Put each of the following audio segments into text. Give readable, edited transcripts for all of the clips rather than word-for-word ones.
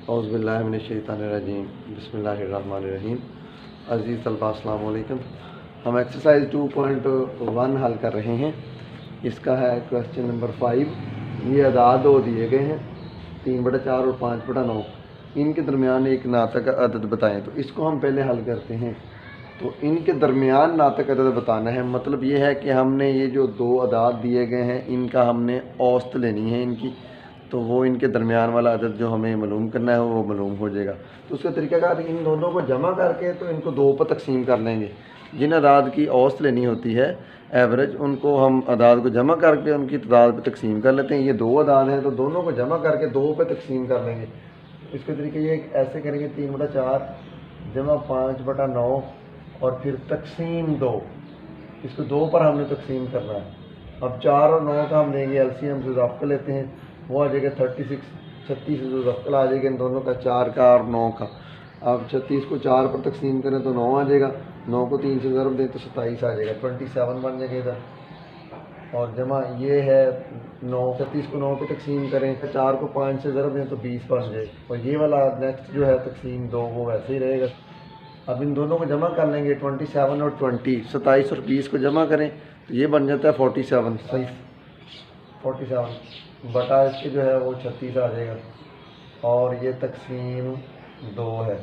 औज़ुबिल्लाहिमिनश्शैतानिर्रजीम बिस्मिल्लाहिर्रहमानिर्रहीम। अज़ीज़ तलबा अस्सलाम वालेकुम। हम एक्सरसाइज 2.1 हल कर रहे हैं। इसका है क्वेश्चन नंबर 5। ये अदाद दो दिए गए हैं 3/4 और 5/9। इनके दरमियान एक नातक अदद बताएं। तो इसको हम पहले हल करते हैं। तो इनके दरमियान नातक अदद बताना है, मतलब ये है कि हमने ये जो दो अदाद दिए गए हैं इनका हमने औसत लेनी है इनकी, तो वो इनके दरमियान वाला अदद जो हमें मालूम करना है वो मालूम हो जाएगा। तो उसका तरीक़ाकार इन दोनों को जमा करके तो इनको दो पर तकसीम कर लेंगे। जिन अदाद की औसत लेनी होती है एवरेज, उनको हम अदाद को जमा करके उनकी तादाद पर तकसीम कर लेते हैं। ये दो अदाद हैं तो दोनों को जमा करके दो पर तकसीम कर लेंगे। इसके तरीके ये ऐसे करेंगे 3/4 जमा 5/9 और फिर तकसीम 2। इसको दो पर हमने तकसीम करना है। अब 4 और 9 का हम लेंगे एलसीएम जो ज़ब्त लेते हैं, वो आ जाएगा 36। 36 जो ज़ब्त आ जाएगा इन दोनों का, 4 का और 9 का। अब 36 को 4 पर तकसीम करें तो 9 आ जाएगा, 9 को 3 से ज़रब दें तो 27 आ जाएगा, 27 बन जाएगा इधर। और जमा ये है 9, 36 को 9 पे तकसीम करें, 4 को 5 से ज़रब दें तो 20 बन जाए। और ये वाला नेक्स्ट जो है तकसीम 2 वो वैसे ही रहेगा। अब इन दोनों को जमा कर लेंगे, 27 और 20, 27 और 20 को जमा करें तो ये बन जाता है 47। सही 47 बटा इसके जो है वो 36 आ जाएगा। और ये तकसीम 2 है,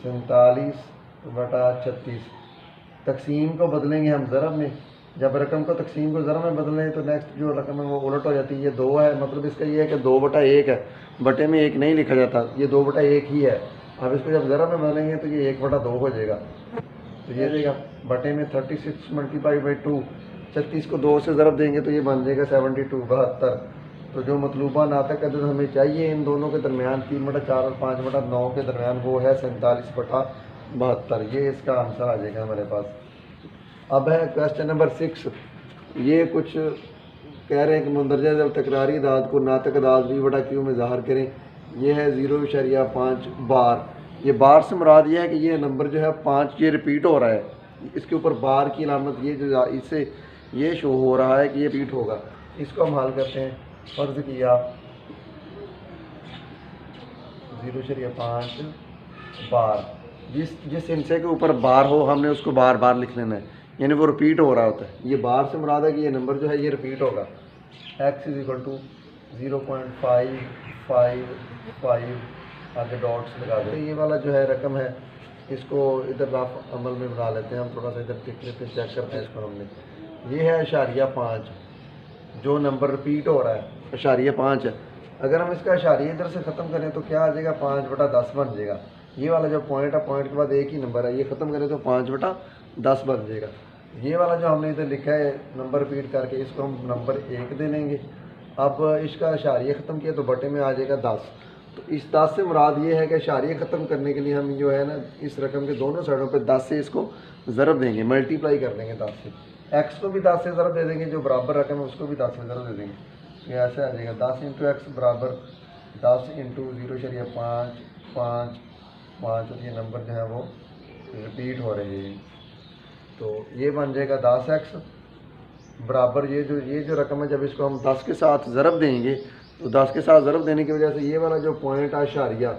47/36। तकसीम को बदलेंगे हम ज़रब में। जब रकम को तकसीम को ज़रब में बदलें तो नेक्स्ट जो रकम है वो उलट हो जाती है। ये 2 है, मतलब इसका ये है कि 2/1 है, बटे में 1 नहीं लिखा जाता, ये 2/1 ही है। अब इसको जब ज़रब में बदलेंगे तो ये 1/2 हो जाएगा। तो ये देगा बटे में 36 × 2। 36 को 2 से ज़रब देंगे तो ये बन जाएगा 72, 72। तो जो मतलूबा नातक अदद हमें चाहिए इन दोनों के दरमियान 3/4 और 5/9 के दरमियान, वो है 47/72। ये इसका आंसर आ जाएगा हमारे पास। अब है क्वेश्चन नंबर 6। ये कुछ कह रहे हैं कि मंदरजा जब तकरारी अदाद को नातक अदाद V/Q में ज़ाहिर करें। ये है 0.5 बार। ये बार से मुराद ये है कि ये नंबर जो है 5 ये रिपीट हो रहा है। इसके ऊपर बार की अलामत ये जो इससे ये शो हो रहा है कि ये रिपीट होगा। इसको हम हल करते हैं। फ़र्ज़ किया 0.5 बार, जिस हिस्से के ऊपर बार हो हमने उसको बार बार लिख लेना है, यानी वो रिपीट हो रहा होता है। ये बार से मुराद है कि ये नंबर जो है ये रिपीट होगा। x = 0.555 आगे डॉट्स लगा दो। ये वाला जो है रकम है इसको इधर रफ अमल में बना लेते हैं हम, थोड़ा सा इधर टिक लेते हैं, चेक करते हैं इसको हमने। ये है 0.5 जो नंबर रिपीट हो रहा है, 0.5 है। अगर हम इसका इशारिया इधर से ख़त्म करें तो क्या आ जाएगा, 5/10 बन जाएगा। ये वाला जो पॉइंट है, पॉइंट के बाद एक ही नंबर है, ये ख़त्म करें तो 5/10 बन जाएगा। ये वाला जो हमने इधर लिखा है नंबर रिपीट करके, इसको हम नंबर 1 दे लेंगे। अब इसका इशारिया ख़त्म किया तो बटे में आ जाएगा 10। तो इस 10 से मुराद ये है कि इशारिया ख़त्म करने के लिए हम जो है ना इस रकम के दोनों साइडों पे 10 से इसको ज़रब देंगे, मल्टीप्लाई कर देंगे 10 से। x को भी 10 से ज़रब दे देंगे, जो बराबर रकम है उसको भी 10 से ज़रब दे देंगे। ये ऐसे आ जाएगा 10 × x बराबर 10 × 0.5 5 5, और ये नंबर जो है वो रिपीट हो रहे हैं। तो ये बन जाएगा 10x बराबर ये जो रकम है, जब इसको हम 10 के साथ ज़रब देंगे तो 10 के साथ ज़रब देने की वजह से ये वाला जो पॉइंट है इशारिया,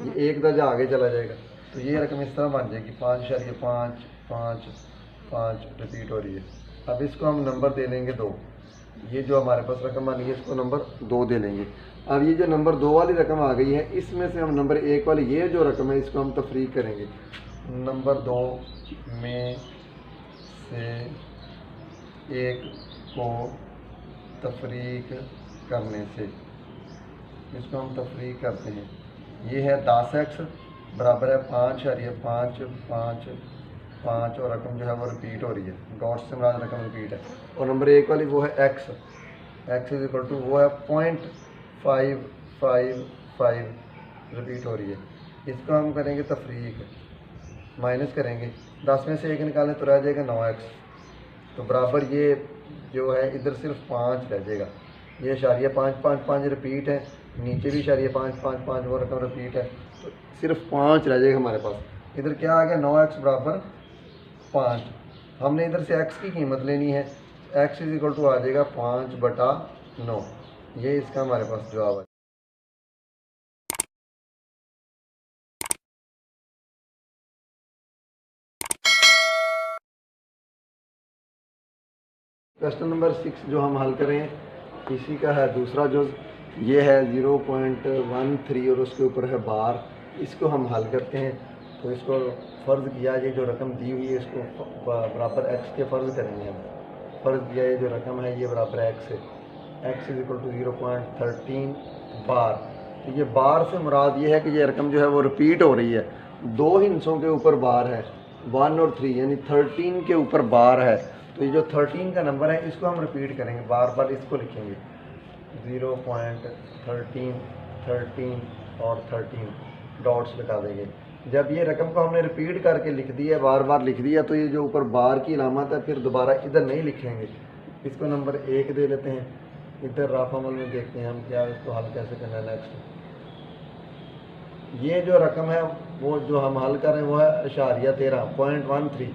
ये एक दर्जा आगे चला जाएगा। तो ये रकम इस तरह बन जाएगी 5.5 5 5 रिपीट हो रही है। अब इसको हम नंबर दे लेंगे 2। ये जो हमारे पास रकम आ गई है इसको नंबर 2 दे लेंगे। अब ये जो नंबर 2 वाली रकम आ गई है, इसमें से हम नंबर 1 वाली ये जो रकम है इसको हम तफरीक करेंगे। नंबर 2 में से 1 को तफरीक करने से, इसको हम तफरीक करते हैं। ये है 10x बराबर है 5.5 5 5, और रकम जो है वो रिपीट हो रही है, डॉट से मुराद रकम रिपीट है। और नंबर 1 वाली वो है x = वो है 0.555 रिपीट हो रही है। इसको हम करेंगे तफरीक, माइनस करेंगे, 10 में से 1 निकालें तो रह जाएगा 9x। तो बराबर ये जो है इधर सिर्फ 5 रह जाएगा। ये इशारिया 5 5 5 रिपीट है, नीचे भी इशारिया 5 5 5 वो रकम रिपीट है, तो सिर्फ 5 रह जाएगा हमारे पास। इधर क्या आ गया, 9x बराबर 5। हमने इधर से x की कीमत लेनी है, x = आ जाएगा 5/9। ये इसका हमारे पास जवाब है। क्वेश्चन नंबर 6 जो हम हल करें इसी का है दूसरा जुज़। ये है 0.13 और उसके ऊपर है बार। इसको हम हल करते हैं। तो इसको फ़र्ज़ किया, ये जो रकम दी हुई है इसको बराबर x के फ़र्ज़ करेंगे हम। फ़र्ज़ किया ये जो रकम है ये बराबर x है, x इज़ इक्वल टू 0.13 बार। तो ये बार से मुराद ये है कि ये रकम जो है वो रिपीट हो रही है। दो हिस्सों के ऊपर बार है, 1 और 3, यानी 13 के ऊपर बार है। तो ये जो 13 का नंबर है इसको हम रिपीट करेंगे, बार बार इसको लिखेंगे 0.13, 13 और 13 डॉट्स लगा देंगे। जब ये रकम को हमने रिपीट करके लिख दिया, बार बार लिख दिया, तो ये जो ऊपर बार की अलामत है फिर दोबारा इधर नहीं लिखेंगे। इसको नंबर 1 दे लेते हैं। इधर राफ अमल में देखते हैं हम क्या इसको हल कैसे करना है। नेक्स्ट ये जो रकम है वो जो हम हल कर रहे हैं वो है अशारिया 13.13।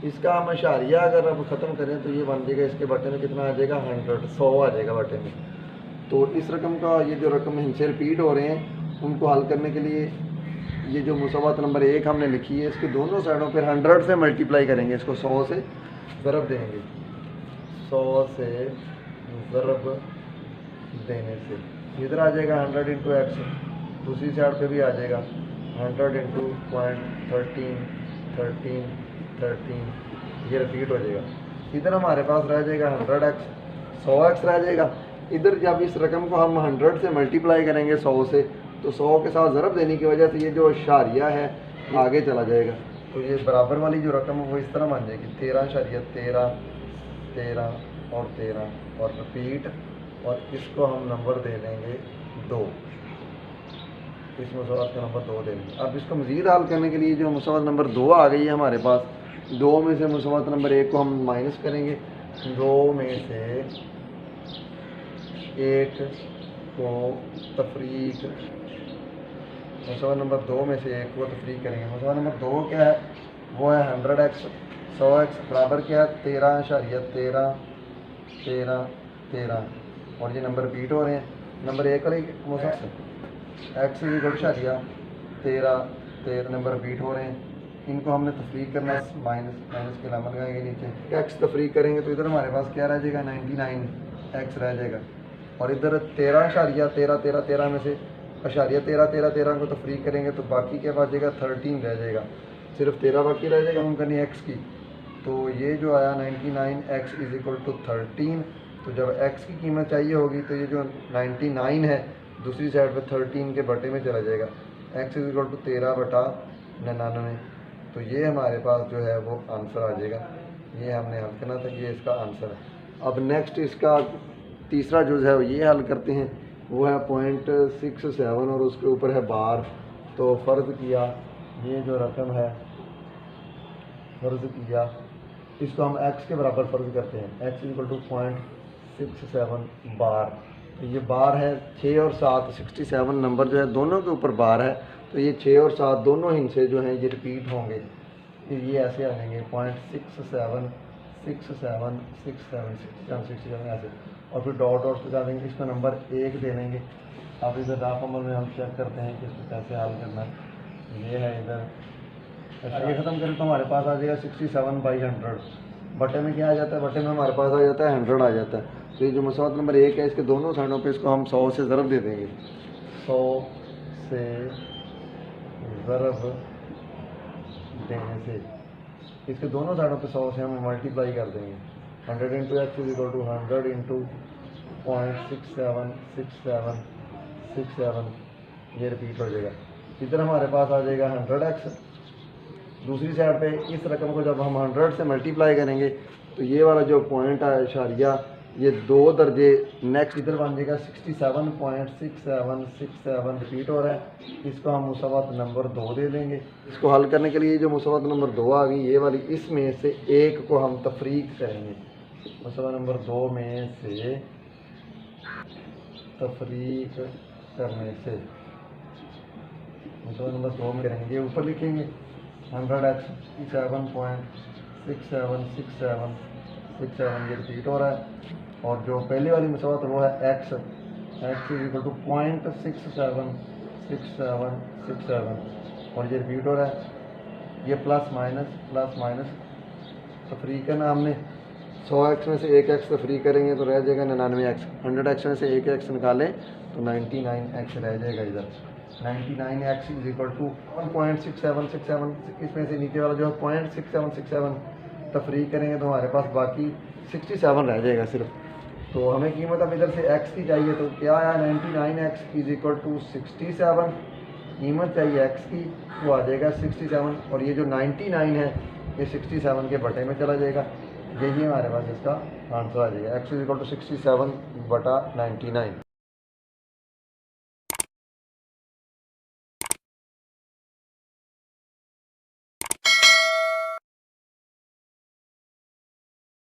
इसका हम अशारिया अगर अब ख़त्म करें तो ये बन जाएगा, इसके बटे में कितना आ जाएगा 100 आ जाएगा बटे में। तो इस रकम का ये जो रकम इनसे रिपीट हो रहे हैं उनको हल करने के लिए ये जो मुसावत नंबर 1 हमने लिखी है इसके दोनों साइडों पर 100 से मल्टीप्लाई करेंगे। इसको 100 से ज़रब देंगे, 100 से ज़रब देने से इधर आ जाएगा 100 इंटू एक्स, दूसरी साइड पे भी आ जाएगा 100 इंटू 0.13, 13, 13, ये रिपीट हो जाएगा। इधर हमारे पास रह जाएगा 100x, 100x रह जाएगा। इधर जब इस रकम को हम 100 से मल्टीप्लाई करेंगे 100 से, तो 100 के साथ ज़रब देने की वजह से ये जो अशारिया है आगे चला जाएगा। तो ये बराबर वाली जो रकम है वो इस तरह बन जाएगी 13.13, 13 और 13 और रिपीट, और इसको हम नंबर दे देंगे 2। इस मुसावत का नंबर 2 दे देंगे। अब इसको मज़ीद हल करने के लिए जो मुसावत नंबर 2 आ गई है हमारे पास, 2 में से मुसावत नंबर 1 को हम माइनस करेंगे। 2 में से 1 को तफरीक, मुसावत नंबर 2 में से 1 को तफरीक करेंगे। मुसावत नंबर 2 क्या है वो है 100x, 100x बराबर क्या है 13.13, 13, 13 और ये नंबर रिपीट हो रहे हैं। नंबर 1 वाली मुसावत एक्स इज इक्वल टू 13, 13 नंबर रिपीट हो रहे हैं। इनको हमने तफरीक करना है, माइनस के अलावा लगाएंगे नीचे। एक्स तफरीक करेंगे तो इधर हमारे पास क्या रह जाएगा 99 एक्स रह जाएगा। और इधर 13.13 में से अशारिया 13 को तफरीक करेंगे तो बाकी क्या बचेगा 13 रह जाएगा, सिर्फ 13 बाकी रह जाएगा हम करनी एक्स की। तो ये जो आया 99 एक्स इज इक्वल टू 13। तो जब एक्स की कीमत चाहिए होगी तो ये जो 99 है दूसरी साइड पे 13 के बटे में चला जाएगा। x is equal to 13/99। तो ये हमारे पास जो है वो आंसर आ जाएगा। ये हमने हल करना था, ये इसका आंसर है। अब नेक्स्ट इसका तीसरा जुज़ है ये हल करते हैं। वो है 0.67 और उसके ऊपर है बार। तो फ़र्ज़ किया ये जो रकम है, फ़र्ज़ किया इसको हम x के बराबर फ़र्ज़ करते हैं। x इज इक्वल टू 0.67 बार। तो ये बार है 6 और 7, 67 नंबर जो है दोनों के ऊपर बार है। तो ये 6 और 7 दोनों हिस्से जो हैं ये रिपीट होंगे। फिर ये ऐसे आ जाएंगे 0.67, 67, 67, 67, 67 ऐसे, और फिर डॉट डॉट लगा देंगे। इसका नंबर 1 दे देंगे। अब इधर राफ अमल में हम चेक करते हैं कि इसको कैसे हल करना है। ये है इधर ये ख़त्म करें तो हमारे पास आ जाएगा 67/100। बटे में क्या आ जाता है, बटे में हमारे पास आ जाता है 100 आ जाता है। तो ये जो मुसावत नंबर 1 है इसके दोनों साइडों पे इसको हम 100 से ज़रब दे देंगे। 100 से ज़रब देने से इसके दोनों साइडों पे 100 से हम मल्टीप्लाई कर देंगे। 100 into X is equal to 100 into 0.67, 67, 67 ये रिपीट हो जाएगा। इधर हमारे पास आ जाएगा 100x। दूसरी साइड पे इस रकम को जब हम 100 से मल्टीप्लाई करेंगे तो ये वाला जो पॉइंट है इशारिया ये 2 दर्जे नेक्स्ट इधर बन जाएगा 67.6767 रिपीट हो रहा है। इसको हम मुसावत नंबर 2 दे देंगे। इसको हल करने के लिए जो मुसावत नंबर 2 आ गई ये वाली, इसमें से 1 को हम तफरीक करेंगे। मुसावत नंबर 2 में से तफरीक करने से मुसावत नंबर 2 में करेंगे, ये ऊपर लिखेंगे 100x 67.6767 ये रिपीट हो रहा है। और जो पहले वाली मुसावत वो है x इज इक्वल टू 0.676767 और ये रिपीट हो रहा है। ये प्लस माइनस तफरीक है ना हमने, 100x में से 1x तो फ्री करेंगे तो रह जाएगा 99x। 100x में से 1x निकालें तो 99x रह जाएगा इधर। 99x इज इक्वल टू 1.6767, इसमें से नीचे वाला जो है 0.6767 तो फ्री करेंगे तो हमारे पास बाकी 67 रह जाएगा सिर्फ। तो हमें कीमत अब इधर से x की चाहिए, तो क्या आया 99x इज इक्वल टू 67, कीमत चाहिए x की, वो आ जाएगा 67, और ये जो 99 है ये 67 के बटे में चला जाएगा। यही हमारे पास इसका आंसर आ जाएगा, x इज इक्वल टू 67/99।